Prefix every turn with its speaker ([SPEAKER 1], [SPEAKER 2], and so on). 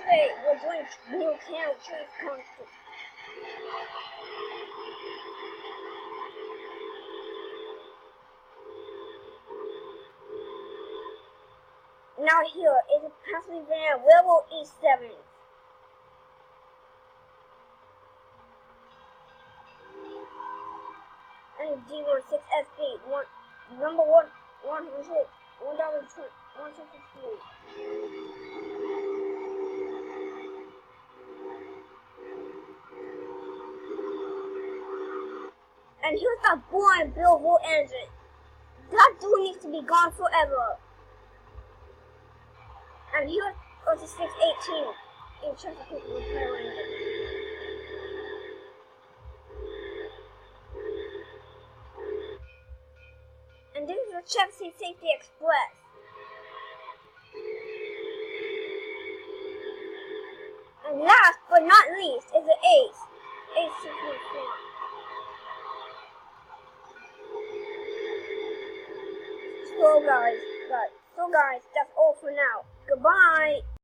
[SPEAKER 1] yesterday we're doing new camp Trainz concert. Now here is a Pennsylvania level E7. And D16SB, number 100, $1.163. And here's that boring Billboard engine. That dude needs to be gone forever. And here's the 618 in Chesapeake repair engine. And this is a Chelsea Safety Express. And last but not least is the Ace 614. So guys, that's all for now. Goodbye.